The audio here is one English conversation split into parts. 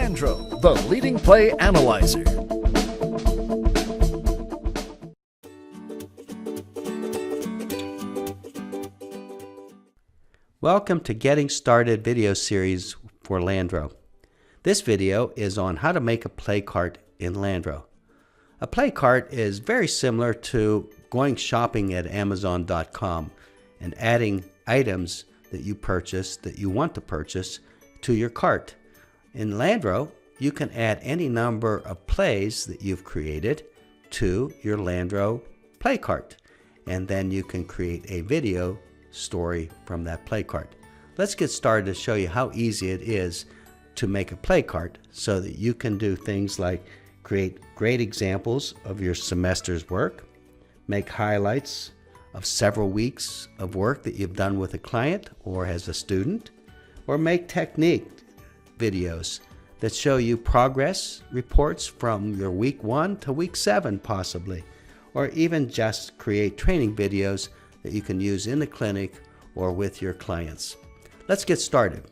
Landro, the leading play analyzer. Welcome to Getting Started video series for Landro. This video is on how to make a play cart in Landro. A play cart is very similar to going shopping at Amazon.com and adding items that you purchase, that you want to purchase, to your cart. In Landro, you can add any number of plays that you've created to your Landro play cart, and then you can create a video story from that play cart. Let's get started to show you how easy it is to make a play cart so that you can do things like create great examples of your semester's work, make highlights of several weeks of work that you've done with a client or as a student, or make technique videos that show you progress reports from your week 1 to week 7 possibly, or even just create training videos that you can use in the clinic or with your clients. Let's get started.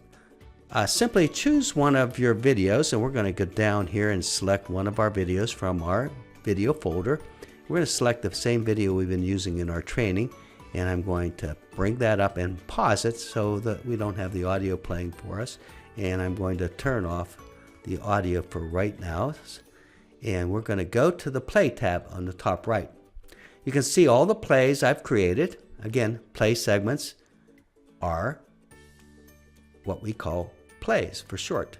Simply choose one of your videos, and we're going to go down here and select one of our videos from our video folder. We're going to select the same video we've been using in our training, and I'm going to bring that up and pause it so that we don't have the audio playing for us. And I'm going to turn off the audio for right now, and we're going to go to the play tab on the top right. You can see all the plays I've created. Again, play segments are what we call plays for short.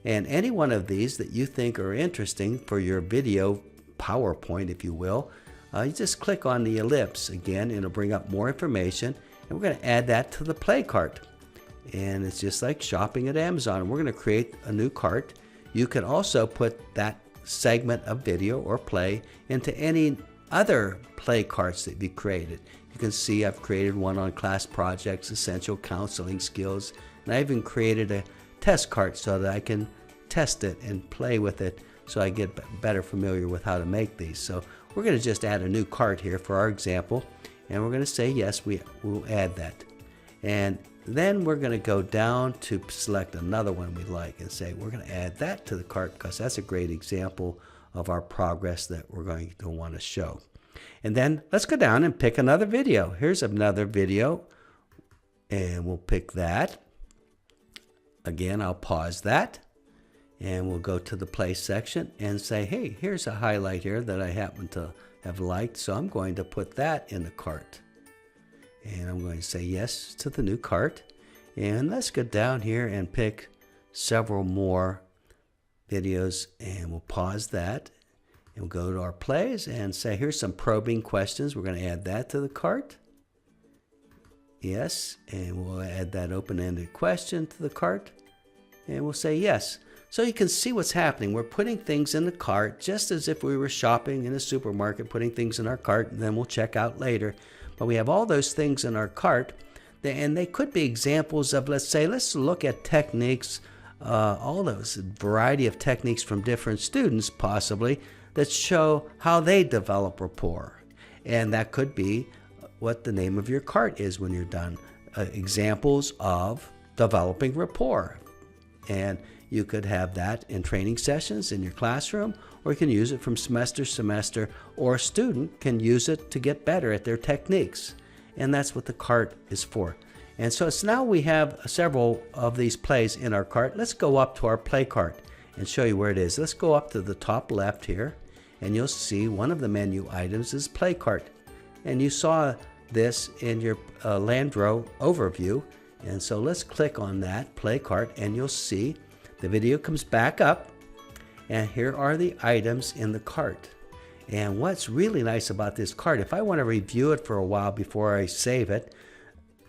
And any one of these that you think are interesting for your video PowerPoint, if you will, you just click on the ellipse again, and it'll bring up more information. And we're going to add that to the play cart. And it's just like shopping at Amazon. We're going to create a new cart. You can also put that segment of video or play into any other play carts that you created. You can see I've created one on class projects, essential counseling skills, and I even created a test cart so that I can test it and play with it so I get better familiar with how to make these. So we're going to just add a new cart here for our example, and we're going to say yes, we will add that. And then we're going to go down to select another one we like and say we're going to add that to the cart because that's a great example of our progress that we're going to want to show. And then let's go down and pick another video. Here's another video, and we'll pick that. Again, I'll pause that, and we'll go to the play section and say, hey, here's a highlight here that I happen to have liked, so I'm going to put that in the cart. And I'm going to say yes to the new cart. And let's go down here and pick several more videos, and we'll pause that. And we'll go to our plays and say, here's some probing questions. We're going to add that to the cart. Yes, and we'll add that open-ended question to the cart. And we'll say yes. So you can see what's happening. We're putting things in the cart just as if we were shopping in a supermarket, putting things in our cart, and then we'll check out later. But we have all those things in our cart, and they could be examples of, let's look at techniques, all those variety of techniques from different students possibly that show how they develop rapport. And that could be what the name of your cart is when you're done. Examples of developing rapport. And you could have that in training sessions in your classroom, or you can use it from semester to semester, or a student can use it to get better at their techniques. And that's what the cart is for. And so now we have several of these plays in our cart. Let's go up to our play cart and show you where it is. Let's go up to the top left here, and you'll see one of the menu items is play cart. And you saw this in your Landro overview. And so let's click on that play cart, and you'll see the video comes back up, and here are the items in the cart. And what's really nice about this cart, if I want to review it for a while before I save it,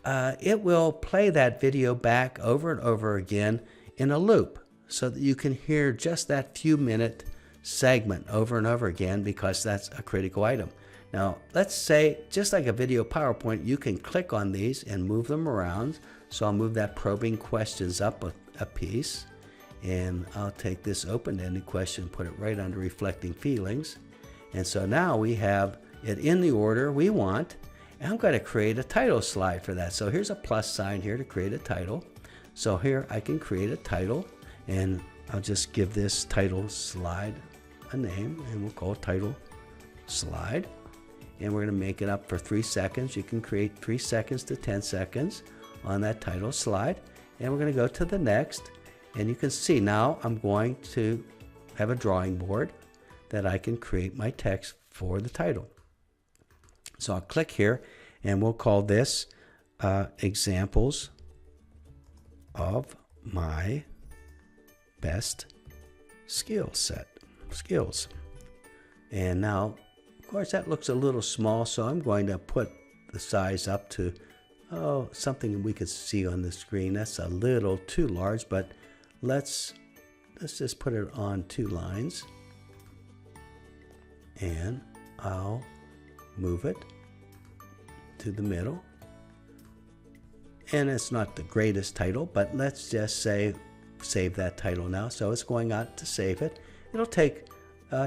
it will play that video back over and over again in a loop so that you can hear just that few minute segment over and over again because that's a critical item. Now, let's say, just like a video PowerPoint, you can click on these and move them around. So I'll move that probing questions up a piece, and I'll take this open-ended question, put it right under reflecting feelings. And so now we have it in the order we want, and I'm going to create a title slide for that. So here's a plus sign here to create a title. So here I can create a title, and I'll just give this title slide a name, and we'll call it title slide. And we're going to make it up for 3 seconds. You can create 3 seconds to 10 seconds on that title slide. And we're going to go to the next. And you can see now I'm going to have a drawing board that I can create my text for the title. So I'll click here, and we'll call this examples of my best skills. And now, of course, that looks a little small, so I'm going to put the size up to something we could see on the screen. That's a little too large, but let's just put it on 2 lines, and I'll move it to the middle. And it's not the greatest title, but let's just say save that title now. So it's going out to save it. It'll take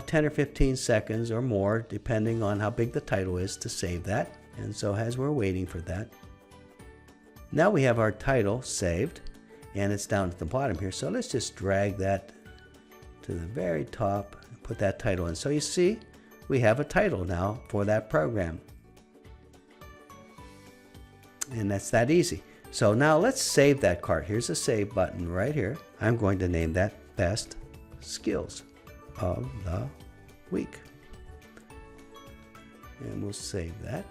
10 or 15 seconds or more, depending on how big the title is, to save that. And so as we're waiting for that, now we have our title saved, and it's down at the bottom here. So let's just drag that to the very top and put that title in. So you see, we have a title now for that program. And that's that easy. So now let's save that cart. Here's a save button right here. I'm going to name that Best Skills of the Week. And we'll save that.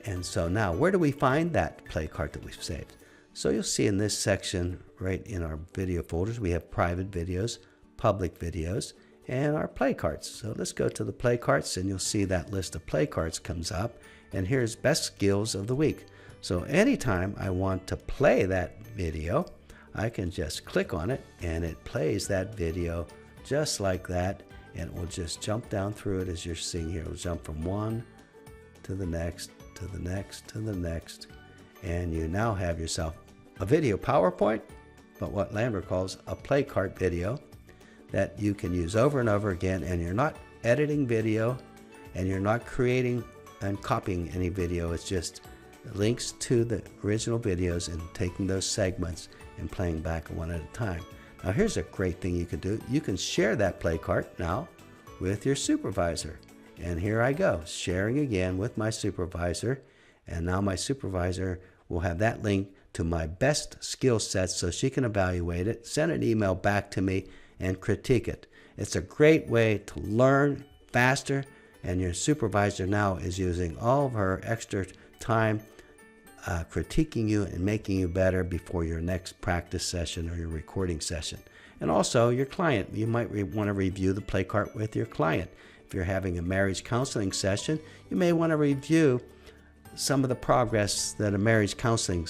And so now, where do we find that play cart that we've saved? So you'll see in this section right in our video folders, we have private videos, public videos, and our play carts. So let's go to the play carts, and you'll see that list of play carts comes up. And here's Best Skills of the Week. So anytime I want to play that video, I can just click on it, and it plays that video just like that, and it will just jump down through it as you're seeing here. It will jump from one to the next, to the next, to the next, and you now have yourself a video PowerPoint, but what Landro calls a play cart video that you can use over and over again, and you're not editing video, and you're not creating and copying any video. It's just links to the original videos and taking those segments and playing back one at a time. Now here's a great thing you can do. You can share that play cart now with your supervisor. And here I go, sharing again with my supervisor. And now my supervisor will have that link to my best skill sets so she can evaluate it, send an email back to me, and critique it. It's a great way to learn faster, and your supervisor now is using all of her extra time critiquing you and making you better before your next practice session or your recording session. And also your client. You might want to review the play cart with your client. If you're having a marriage counseling session, you may want to review some of the progress that a marriage counseling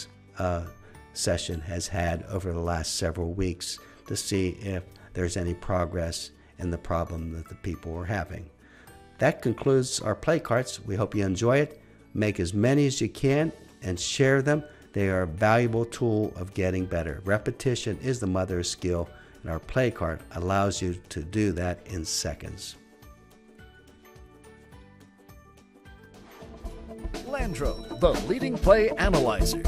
session has had over the last several weeks to see if there's any progress in the problem that the people are having. That concludes our play carts. We hope you enjoy it. Make as many as you can and share them. They are a valuable tool of getting better. Repetition is the mother of skill, and our play cart allows you to do that in seconds. Landro, the leading play analyzer.